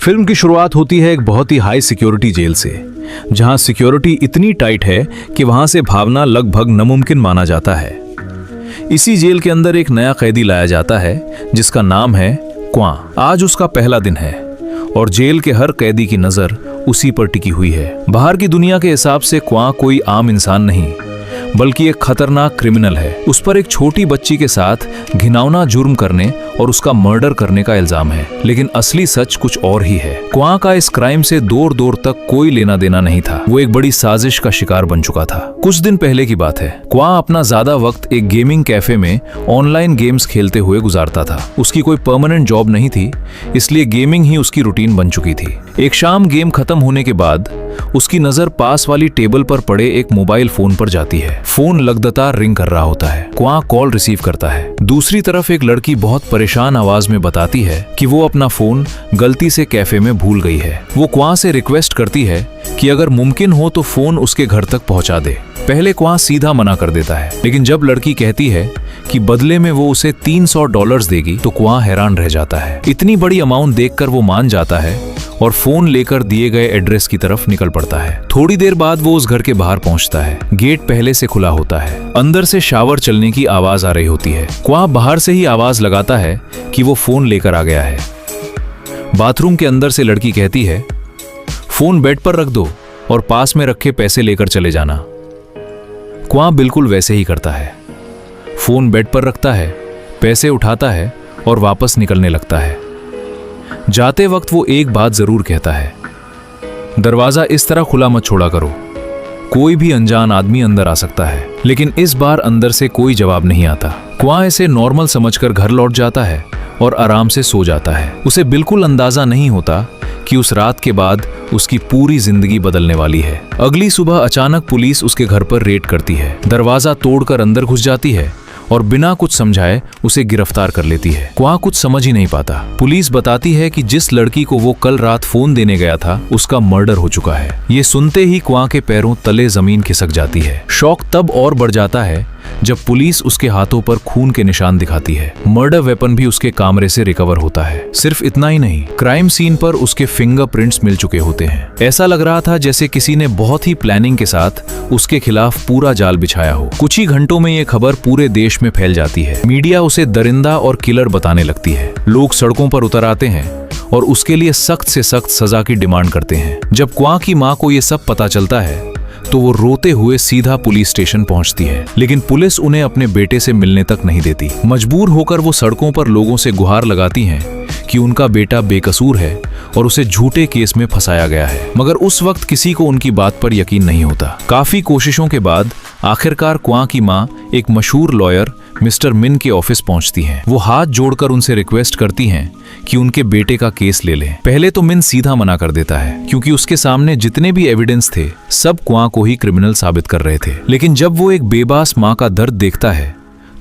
Film की शुरुआत होती है एक बहुत ही हाई सिक्योरिटी जेल से, जहां सिक्योरिटी इतनी टाइट है कि वहां से भागना लगभग नामुमकिन माना जाता है। इसी जेल के अंदर एक नया कैदी लाया जाता है जिसका नाम है क्वां। आज उसका पहला दिन है और जेल के हर कैदी की नजर उसी पर टिकी हुई है। बाहर की दुनिया के हिसाब से क्वां कोई आम इंसान नहीं, बल्कि एक खतरनाक क्रिमिनल है। उस पर एक छोटी बच्ची के साथ घिनौना जुर्म करने और उसका मर्डर करने का इल्जाम है, लेकिन असली सच कुछ और ही है। क्वां का इस क्राइम से दूर दूर तक कोई लेना देना नहीं था। वो एक बड़ी साजिश का शिकार बन चुका था। कुछ दिन पहले की बात है। क्वां अपना ज्यादा वक्त एक गेमिंग कैफे में ऑनलाइन गेम्स खेलते हुए गुजारता था। उसकी कोई परमानेंट जॉब नहीं थी, इसलिए गेमिंग ही उसकी रूटीन बन चुकी थी। एक शाम गेम खत्म होने के बाद उसकी नजर पास वाली टेबल पर पड़े एक मोबाइल फोन पर जाती है। फोन लगातार रिंग कर रहा होता है। क्वां कॉल रिसीव करता है। दूसरी तरफ एक लड़की बहुत परेशान आवाज में बताती है कि वो अपना फोन गलती से कैफे में भूल गई है। वो क्वां से रिक्वेस्ट करती है कि अगर मुमकिन हो तो फोन उसके घर तक पहुंचा दे। पहले क्वां सीधा मना कर देता है, लेकिन जब लड़की कहती है कि बदले में वो उसे $300 देगी तो क्वां हैरान रह जाता है। इतनी बड़ी अमाउंट देखकर वो मान जाता है और फोन लेकर दिए गए एड्रेस की तरफ निकल पड़ता है। थोड़ी देर बाद वो उस घर के बाहर पहुंचता है। गेट पहले से खुला होता है। अंदर से शावर चलने की आवाज आ रही होती है। क्वां बाहर से ही आवाज लगाता है कि वो फोन लेकर आ गया है। बाथरूम के अंदर से लड़की कहती है, फोन बेड पर रख दो और पास में रखे पैसे लेकर चले जाना। क्वां बिल्कुल वैसे ही करता है। फोन बेड पर रखता है, पैसे उठाता है और वापस निकलने लगता है। जाते वक्त वो एक बात जरूर कहता है, दरवाजा इस तरह खुला मत छोड़ा करो, कोई भी अनजान आदमी अंदर आ सकता है। लेकिन इस बार अंदर से कोई जवाब नहीं आता। क्वां इसे नॉर्मल समझकर घर लौट जाता है और आराम से सो जाता है। उसे बिल्कुल अंदाजा नहीं होता कि उस रात के बाद उसकी पूरी जिंदगी बदलने वाली है। अगली सुबह अचानक पुलिस उसके घर पर रेड करती है। दरवाजा तोड़कर अंदर घुस जाती है और बिना कुछ समझाए उसे गिरफ्तार कर लेती है। क्वां कुछ समझ ही नहीं पाता। पुलिस बताती है कि जिस लड़की को वो कल रात फोन देने गया था उसका मर्डर हो चुका है। ये सुनते ही क्वां के पैरों तले जमीन खिसक जाती है। शौक तब और बढ़ जाता है जब पुलिस उसके हाथों पर खून के निशान दिखाती है। मर्डर वेपन भी उसके कमरे से रिकवर होता है। सिर्फ इतना ही नहीं, क्राइम सीन पर उसके फिंगरप्रिंट्स मिल चुके होते हैं। ऐसा लग रहा था जैसे किसी ने बहुत ही प्लानिंग के साथ उसके खिलाफ पूरा जाल बिछाया हो। कुछ ही घंटों में ये खबर पूरे देश में फैल जाती है। मीडिया उसे दरिंदा और किलर बताने लगती है। लोग सड़कों पर उतर आते हैं और उसके लिए सख्त से सख्त सजा की डिमांड करते हैं। जब क्वां की मां को ये सब पता चलता है तो वो रोते हुए सीधा पुलिस स्टेशन पहुंचती है, लेकिन पुलिस उन्हें अपने बेटे से मिलने तक नहीं देती। मजबूर होकर वो सड़कों पर लोगों से गुहार लगाती हैं कि उनका बेटा बेकसूर है और उसे झूठे केस में फंसाया गया है। मगर उस वक्त किसी को उनकी बात पर यकीन नहीं होता। काफी कोशिशों के बाद आखिरकार क्वां की मां एक मशहूर लॉयर मिस्टर मिन के ऑफिस पहुंचती हैं। वो हाथ जोड़कर उनसे रिक्वेस्ट करती हैं कि उनके बेटे का केस ले लें। पहले तो मिन सीधा मना कर देता है, क्योंकि उसके सामने जितने भी एविडेंस थे सब क्वां को ही क्रिमिनल साबित कर रहे थे। लेकिन जब वो एक बेबास मां का दर्द देखता है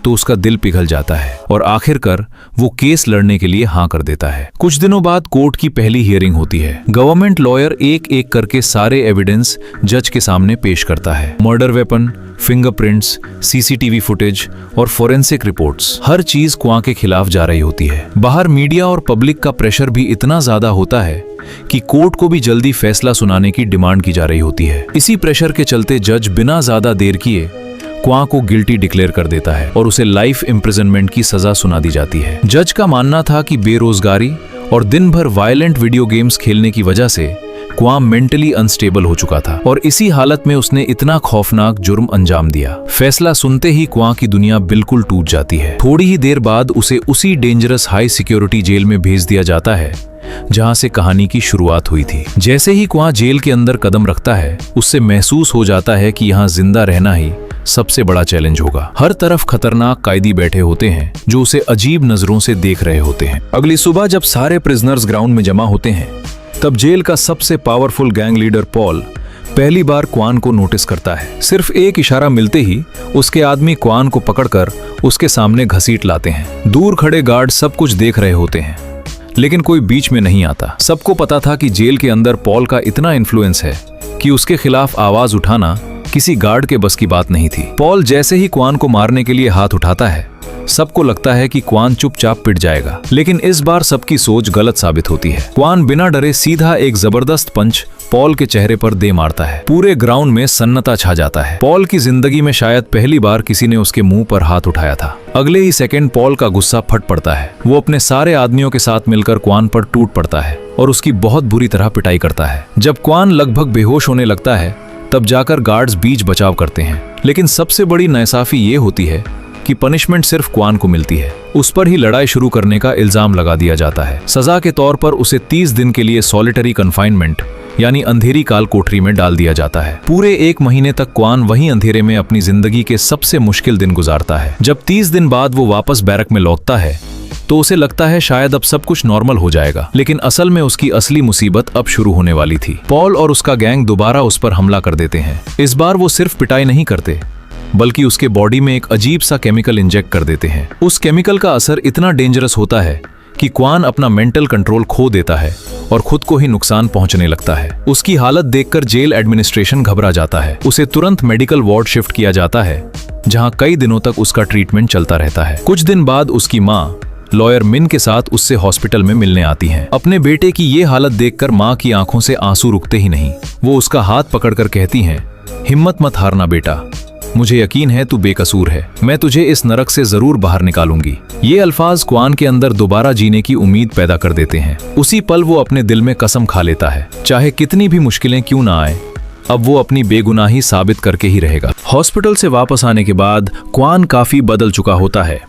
तो उसका दिल पिघल जाता है और आखिरकार वो केस लड़ने के लिए हाँ कर देता है। कुछ दिनों बाद कोर्ट की पहली हियरिंग होती है। गवर्नमेंट लॉयर एक एक करके सारे एविडेंस जज के सामने पेश करता है। Murder weapon, fingerprints, CCTV footage और फोरेंसिक रिपोर्ट्स, हर चीज क्वां के खिलाफ जा रही होती है। बाहर मीडिया और पब्लिक का प्रेशर भी इतना ज्यादा होता है कि कोर्ट को भी जल्दी फैसला सुनाने की डिमांड की जा रही होती है। इसी प्रेशर के चलते जज बिना ज्यादा देर किए क्वां को गिल्टी डिक्लेयर कर देता है और उसे लाइफ इम्प्रिजनमेंट की सजा सुना दी जाती है। जज का मानना था कि बेरोजगारी और दिन भर वायलेंट वीडियो गेम्स खेलने की वजह से क्वां मेंटली अनस्टेबल हो चुका था और इसी हालत में उसने इतना खौफनाक जुर्म अंजाम दिया। फैसला सुनते ही क्वां की दुनिया बिल्कुल टूट जाती है। थोड़ी ही देर बाद उसे उसी डेंजरस हाई सिक्योरिटी जेल में भेज दिया जाता है जहां से कहानी की शुरुआत हुई थी। जैसे ही क्वां जेल के अंदर कदम रखता है, उससे महसूस हो जाता है कि यहाँ जिंदा रहना ही सबसे बड़ा चैलेंज होगा। हर तरफ खतरनाक कैदी बैठे होते हैं जो उसे अजीब नजरों से देख रहे होते हैं। अगली सुबह जब सारे प्रिजनर्स ग्राउंड में जमा होते हैं, तब जेल का सबसे पावरफुल गैंग लीडर पॉल पहली बार क्वान को नोटिस करता है। सिर्फ एक इशारा मिलते ही उसके आदमी क्वान को पकड़कर उसके सामने घसीट लाते हैं। दूर खड़े गार्ड सब कुछ देख रहे होते हैं, लेकिन कोई बीच में नहीं आता। सबको पता था कि जेल के अंदर पॉल का इतना इन्फ्लुएंस है कि उसके खिलाफ आवाज उठाना किसी गार्ड के बस की बात नहीं थी। पॉल जैसे ही क्वान को मारने के लिए हाथ उठाता है, सबको लगता है कि क्वान चुपचाप पिट जाएगा, लेकिन इस बार सबकी सोच गलत साबित होती है। क्वान बिना डरे सीधा एक जबरदस्त पंच पॉल के चेहरे पर दे मारता है। पूरे ग्राउंड में सन्नाटा छा जाता है। पॉल की जिंदगी में शायद पहली बार किसी ने उसके मुंह पर हाथ उठाया था। अगले ही सेकंड पॉल का गुस्सा फट पड़ता है। वो अपने सारे आदमियों के साथ मिलकर क्वान पर टूट पड़ता है और उसकी बहुत बुरी तरह पिटाई करता है। जब क्वान लगभग बेहोश होने लगता है, तब जाकर गार्ड्स बीच बचाव करते हैं। लेकिन सबसे बड़ी नाइंसाफी ये होती है कि पनिशमेंट सिर्फ क्वान को मिलती है। उस पर ही लड़ाई शुरू करने का इल्जाम लगा दिया जाता है। सजा के तौर पर उसे 30 दिन के लिए सॉलिटरी कन्फाइनमेंट यानी अंधेरी काल कोठरी में डाल दिया जाता है। पूरे 1 महीने तक क्वान वहीं अंधेरे में अपनी जिंदगी के सबसे मुश्किल दिन गुजारता है। जब 30 दिन बाद वो वापस बैरक में लौटता है, तो उसे लगता है शायद अब सब कुछ नॉर्मल हो जाएगा, लेकिन असल में उसकी असली मुसीबत अब शुरू होने वाली थी। पॉल और उसका गैंग दोबारा उस पर हमला कर देते हैं। इस बार वो सिर्फ पिटाई नहीं करते, बल्कि उसके बॉडी में एक अजीब सा केमिकल इंजेक्ट कर देते हैं। उस केमिकल का असर इतना डेंजरस होता है कि क्वान अपना मेंटल कंट्रोल खो देता है और खुद को ही नुकसान पहुंचने लगता है। उसकी हालत देखकर जेल एडमिनिस्ट्रेशन घबरा जाता है। उसे तुरंत मेडिकल वार्ड शिफ्ट किया जाता है, जहां कई दिनों तक उसका ट्रीटमेंट चलता रहता है। कुछ दिन बाद उसकी माँ लॉयर मिन के साथ उससे हॉस्पिटल में मिलने आती हैं। अपने बेटे की ये हालत देखकर माँ की आंखों से आंसू रुकते ही नहीं। वो उसका हाथ पकड़कर कहती हैं, हिम्मत मत हारना बेटा, मुझे यकीन है तू बेकसूर है, मैं तुझे इस नरक से जरूर बाहर निकालूंगी। ये अल्फाज क्वान के अंदर दोबारा जीने की उम्मीद पैदा कर देते हैं। उसी पल वो अपने दिल में कसम खा लेता है, चाहे कितनी भी मुश्किलें क्यों ना आए, अब वो अपनी बेगुनाही साबित करके ही रहेगा। हॉस्पिटल से वापस आने के बाद क्वान काफी बदल चुका होता है।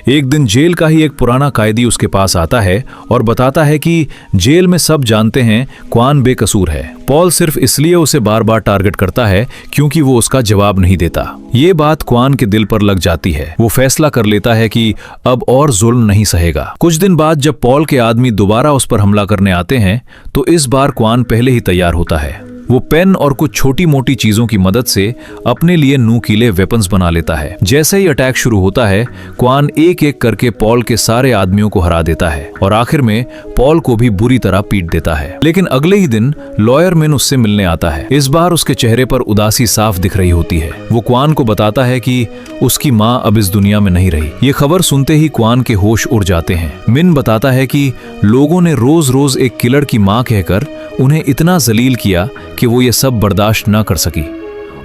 एक दिन जेल का ही एक पुराना कैदी उसके पास आता है और बताता है कि जेल में सब जानते हैं क्वान बेकसूर है। पॉल सिर्फ इसलिए उसे बार बार टारगेट करता है क्योंकि वो उसका जवाब नहीं देता। ये बात क्वान के दिल पर लग जाती है। वो फैसला कर लेता है कि अब और जुल्म नहीं सहेगा। कुछ दिन बाद जब पॉल के आदमी दोबारा उस पर हमला करने आते हैं, तो इस बार क्वान पहले ही तैयार होता है। वो पेन और कुछ छोटी मोटी चीजों की मदद से अपने लिए नुकीले वेपन्स बना लेता है। जैसे ही अटैक शुरू होता है, क्वान एक एक करके पॉल के सारे आदमियों को हरा देता है और आखिर में पॉल को भी बुरी तरह पीट देता है। लेकिन अगले ही दिन लॉयर मिन उससे मिलने आता है। इस बार उसके चेहरे पर उदासी साफ दिख रही होती है। वो क्वान को बताता है कि उसकी माँ अब इस दुनिया में नहीं रही। ये खबर सुनते ही क्वान के होश उड़ जाते हैं। मिन बताता है कि लोगों ने रोज रोज एक किलर की माँ कहकर उन्हें इतना जलील किया कि वो ये सब बर्दाश्त न कर सकी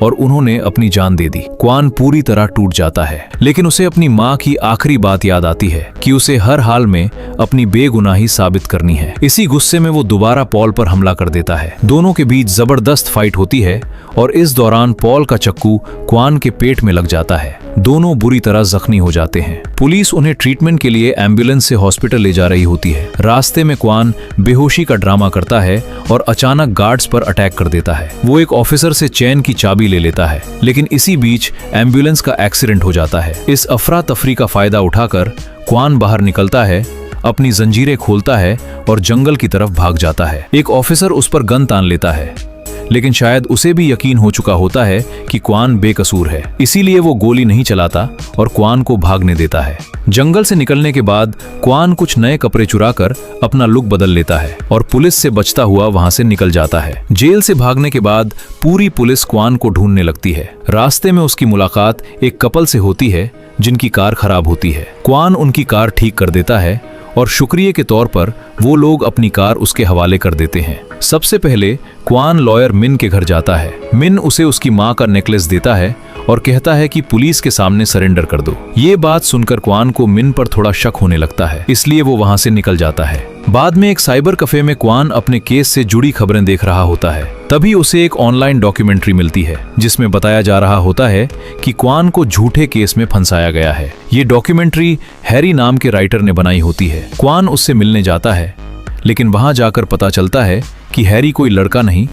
और उन्होंने अपनी जान दे दी। क्वान पूरी तरह टूट जाता है, लेकिन उसे अपनी माँ की आखिरी बात याद आती है कि उसे हर हाल में अपनी बेगुनाही साबित करनी है। इसी गुस्से में वो दोबारा पॉल पर हमला कर देता है। दोनों के बीच जबरदस्त फाइट होती है और इस दौरान पॉल का चक्कू क्वान के पेट में लग जाता है। दोनों बुरी तरह जख्मी हो जाते हैं। पुलिस उन्हें ट्रीटमेंट के लिए एम्बुलेंस से हॉस्पिटल ले जा रही होती है। रास्ते में क्वान बेहोशी का ड्रामा करता है और अचानक गार्ड्स पर अटैक कर देता है। वो एक ऑफिसर से चैन की चाबी ले लेता है, लेकिन इसी बीच एम्बुलेंस का एक्सीडेंट हो जाता है। इस अफरा तफरी का फायदा उठाकर क्वान बाहर निकलता है, अपनी जंजीरें खोलता है और जंगल की तरफ भाग जाता है। एक ऑफिसर उस पर गन तान लेता है, लेकिन शायद उसे भी यकीन हो चुका होता है कि क्वान बेकसूर है, इसीलिए वो गोली नहीं चलाता और क्वान को भागने देता है। जंगल से निकलने के बाद क्वान कुछ नए कपड़े चुराकर अपना लुक बदल लेता है और पुलिस से बचता हुआ वहां से निकल जाता है। जेल से भागने के बाद पूरी पुलिस क्वान को ढूंढने लगती है। रास्ते में उसकी मुलाकात एक कपल से होती है जिनकी कार खराब होती है। क्वान उनकी कार ठीक कर देता है और शुक्रिया के तौर पर वो लोग अपनी कार उसके हवाले कर देते हैं। सबसे पहले क्वान लॉयर मिन के घर जाता है। मिन उसे उसकी माँ का नेकलेस देता है और कहता है कि पुलिस के सामने सरेंडर कर दो। ये बात सुनकर क्वान को मिन पर थोड़ा शक होने लगता है, इसलिए वो वहां से निकल जाता है। बाद में एक साइबर कैफे में क्वान अपने केस से जुड़ी खबरें देख रहा होता है। तभी उसे एक ऑनलाइन डॉक्यूमेंट्री मिलती है जिसमें बताया जा रहा होता है कि क्वान को झूठे केस में फंसाया गया है। ये डॉक्यूमेंट्री हैरी नाम के राइटर ने बनाई होती है। क्वान उससे मिलने जाता है, लेकिन वहां जाकर पता चलता है कि हैरी कोई लड़का नहीं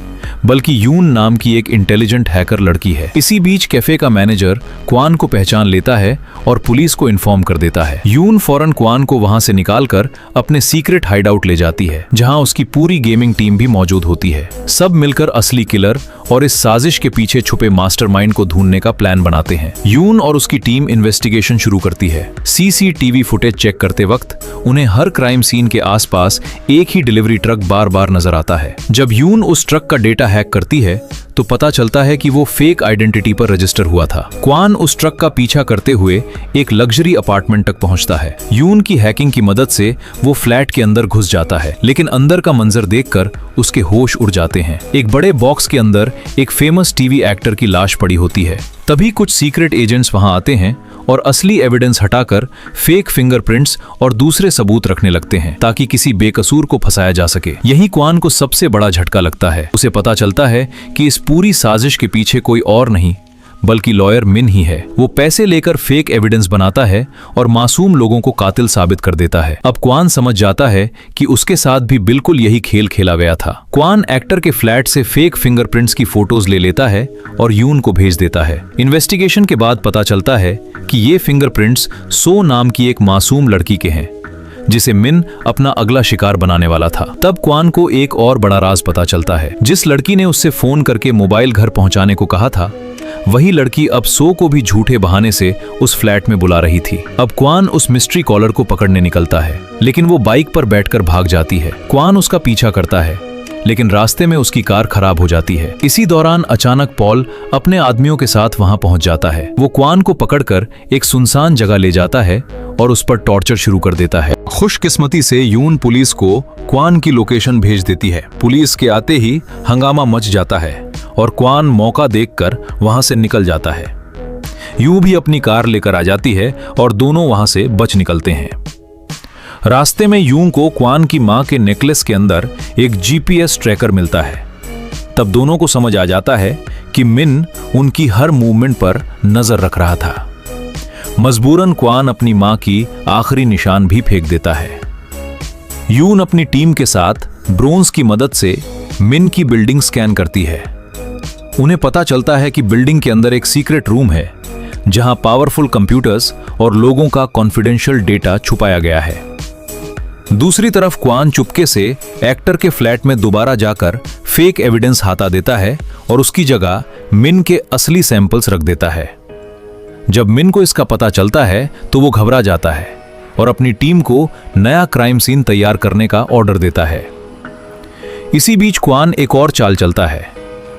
बल्कि यून नाम की एक इंटेलिजेंट हैकर लड़की है। इसी बीच कैफे का मैनेजर क्वान को पहचान लेता है और पुलिस को इन्फॉर्म कर देता है। यून फौरन क्वान को वहां से निकालकर अपने सीक्रेट हाइडआउट ले जाती है, जहां उसकी पूरी गेमिंग टीम भी मौजूद होती है। सब मिलकर असली किलर और इस साजिश के पीछे छुपे मास्टरमाइंड को ढूंढने का प्लान बनाते हैं। यून और उसकी टीम इन्वेस्टिगेशन शुरू करती है। सीसीटीवी फुटेज चेक करते वक्त उन्हें हर क्राइम सीन के आसपास एक ही डिलीवरी ट्रक बार बार नजर आता है। जब यून उस ट्रक का डेटा डेटा हैक करती है तो पता चलता है कि वो फेक आइडेंटिटी पर रजिस्टर हुआ था। क्वान उस ट्रक का पीछा करते हुए एक लग्जरी अपार्टमेंट तक पहुंचता है। यून की हैकिंग की मदद से वो फ्लैट के अंदर घुस जाता है, लेकिन अंदर का मंजर देखकर उसके होश उड़ जाते हैं। एक बड़े बॉक्स के अंदर एक फेमस टीवी एक्टर की लाश पड़ी होती है। तभी कुछ सीक्रेट एजेंट्स वहां आते हैं और असली एविडेंस हटाकर फेक फिंगरप्रिंट्स और दूसरे सबूत रखने लगते हैं ताकि किसी बेकसूर को फंसाया जा सके। यही क्वान को सबसे बड़ा झटका लगता है। उसे पता चलता है कि इस पूरी साजिश के पीछे कोई और नहीं बल्कि लॉयर मिन ही है। वो पैसे लेकर फेक एविडेंस बनाता है और मासूम लोगों को कातिल साबित कर देता है। अब क्वान समझ जाता है कि उसके साथ भी बिल्कुल यही खेल खेला गया था। क्वान एक्टर के फ्लैट से फेक फिंगरप्रिंट्स की फोटोज ले लेता है और यून को भेज देता है। इन्वेस्टिगेशन के बाद पता चलता है कि ये फिंगरप्रिंट्स सो नाम की एक मासूम लड़की के हैं जिसे मिन अपना अगला शिकार बनाने वाला था। तब क्वान को एक और बड़ा राज पता चलता है। जिस लड़की ने उससे फोन करके मोबाइल घर पहुंचाने को कहा था, वही लड़की अब सो को भी झूठे बहाने से उस फ्लैट में बुला रही थी। अब क्वान उस मिस्ट्री कॉलर को पकड़ने निकलता है, लेकिन वो बाइक पर बैठकर भाग जाती है। क्वान उसका पीछा करता है, लेकिन रास्ते में उसकी कार खराब हो जाती है। इसी दौरान अचानक पॉल अपने आदमियों के साथ वहां पहुंच जाता है। वो क्वान को पकड़कर एक सुनसान जगह ले जाता है और उस पर टॉर्चर शुरू कर देता है। खुशकिस्मती से यून पुलिस को क्वान की लोकेशन भेज देती है। पुलिस के आते ही हंगामा मच जाता है और क्वान मौका देखकर वहां से निकल जाता है। यूं भी अपनी कार लेकर आ जाती है और दोनों वहां से बच निकलते हैं। रास्ते में यूं को क्वान की मां के नेकलेस के अंदर एक जीपीएस ट्रैकर मिलता है। तब दोनों को समझ आ जाता है कि मिन उनकी हर मूवमेंट पर नजर रख रहा था। मजबूरन क्वान अपनी मां की आखिरी निशान भी फेंक देता है। यून अपनी टीम के साथ ब्रोन्स की मदद से मिन की बिल्डिंग स्कैन करती है। उन्हें पता चलता है कि बिल्डिंग के अंदर एक सीक्रेट रूम है जहां पावरफुल कंप्यूटर्स और लोगों का कॉन्फिडेंशियल डेटा छुपाया गया है। दूसरी तरफ क्वान चुपके से एक्टर के फ्लैट में दोबारा जाकर फेक एविडेंस हटा देता है और उसकी जगह मिन के असली सैंपल्स रख देता है। जब मिन को इसका पता चलता है तो वो घबरा जाता है और अपनी टीम को नया क्राइम सीन तैयार करने का ऑर्डर देता है। इसी बीच क्वान एक और चाल चलता है।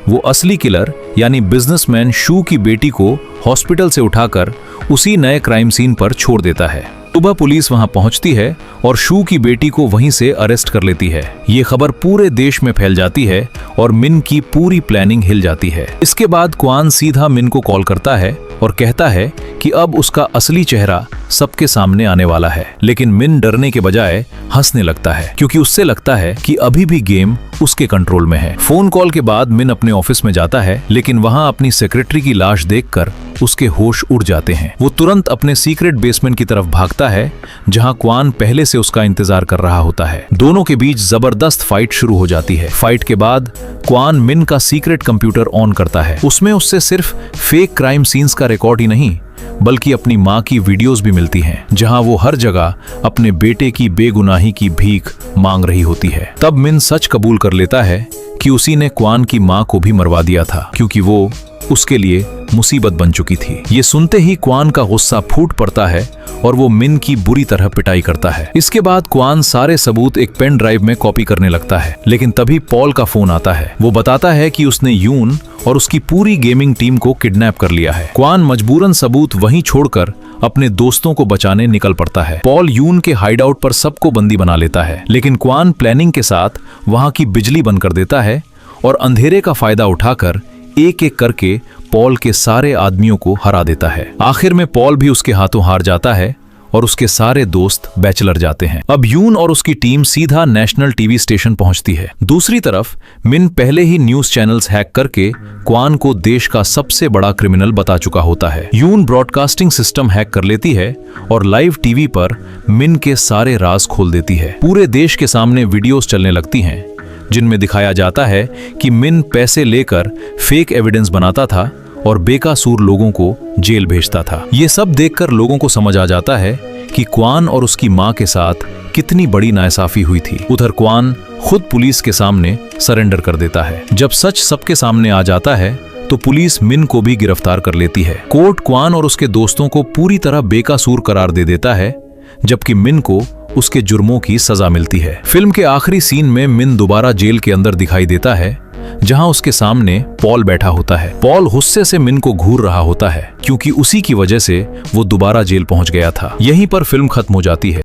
वो असली किलर यानी बिजनेसमैन शू की बेटी को हॉस्पिटल से उठाकर उसी नए क्राइम सीन पर छोड़ देता है। सुबह पुलिस वहां पहुंचती है और शू की बेटी को वहीं से अरेस्ट कर लेती है। ये खबर पूरे देश में फैल जाती है और मिन की पूरी प्लानिंग हिल जाती है। इसके बाद क्वान सीधा मिन को कॉल करता है और कहता है कि अब उसका असली चेहरा सबके सामने आने वाला है। लेकिन मिन डरने के बजाय हंसने लगता है क्योंकि उससे लगता है कि अभी भी गेम उसके कंट्रोल में है। फोन कॉल के बाद मिन अपने ऑफिस में जाता है, लेकिन वहां अपनी सेक्रेटरी की लाश देखकर उसके होश उड़ जाते हैं। वो तुरंत अपने सीक्रेट बेसमेंट की तरफ भागता है जहां क्वान पहले से उसका इंतजार कर रहा होता है। दोनों के बीच जबरदस्त फाइट शुरू हो जाती है। फाइट के बाद क्वान मिन का सीक्रेट कंप्यूटर ऑन करता है। उसमें उससे सिर्फ फेक क्राइम सीन्स का रिकॉर्ड ही नहीं बल्कि अपनी मां की वीडियोस भी मिलती हैं जहां वो हर जगह अपने बेटे की बेगुनाही की भीख मांग रही होती है। तब मिन सच कबूल कर लेता है कि उसी ने क्वान की मां को भी मरवा दिया था क्योंकि वो उसके लिए मुसीबत बन चुकी थी। ये सुनते ही क्वान का गुस्सा फूट पड़ता है और वो मिन की बुरी तरह पिटाई करता है। इसके बाद क्वान सारे सबूत एक पेन ड्राइव में कॉपी करने लगता है, लेकिन तभी पॉल का फोन आता है। वो बताता है कि उसने यून और उसकी पूरी गेमिंग टीम को किडनैप कर लिया है। क्वान मजबूरन सबूत वहीं छोड़कर अपने दोस्तों को बचाने निकल पड़ता है। पॉल यून के हाइडआउट पर सबको बंदी बना लेता है, लेकिन क्वान प्लानिंग के साथ वहां की बिजली बंद कर देता है और अंधेरे का फायदा उठाकर एक एक करके पॉल के सारे आदमियों को हरा देता है। आखिर में पॉल भी उसके हाथों हार जाता है और उसके सारे दोस्त बैचलर जाते हैं। अब यून और उसकी टीम सीधा नेशनल टीवी स्टेशन पहुंचती है। दूसरी तरफ मिन पहले ही न्यूज चैनल्स हैक करके क्वान को देश का सबसे बड़ा क्रिमिनल बता चुका होता है। यून ब्रॉडकास्टिंग सिस्टम हैक कर लेती है और लाइव टीवी पर मिन के सारे राज खोल देती है। पूरे देश के सामने वीडियोस चलने लगती हैं जिनमें दिखाया जाता है कि मिन पैसे लेकर फेक एविडेंस बनाता था और बेकसूर लोगों को जेल भेजता था। ये सब देखकर लोगों को समझ आ जाता है कि क्वान और उसकी मां के साथ कितनी बड़ी नाइंसाफी हुई थी। उधर क्वान खुद पुलिस के सामने सरेंडर कर देता है। जब सच सबके सामने आ जाता है तो पुलिस मिन को भी गिरफ्तार कर लेती है। कोर्ट क्वान और उसके दोस्तों को पूरी तरह बेकसूर करार दे देता है, जबकि मिन को उसके जुर्मों की सजा मिलती है। फिल्म के आखिरी सीन में मिन दोबारा जेल के अंदर दिखाई देता है जहां उसके सामने पॉल बैठा होता है। पॉल गुस्से से मिन को घूर रहा होता है क्योंकि उसी की वजह से वो दोबारा जेल पहुंच गया था। यहीं पर फिल्म खत्म हो जाती है।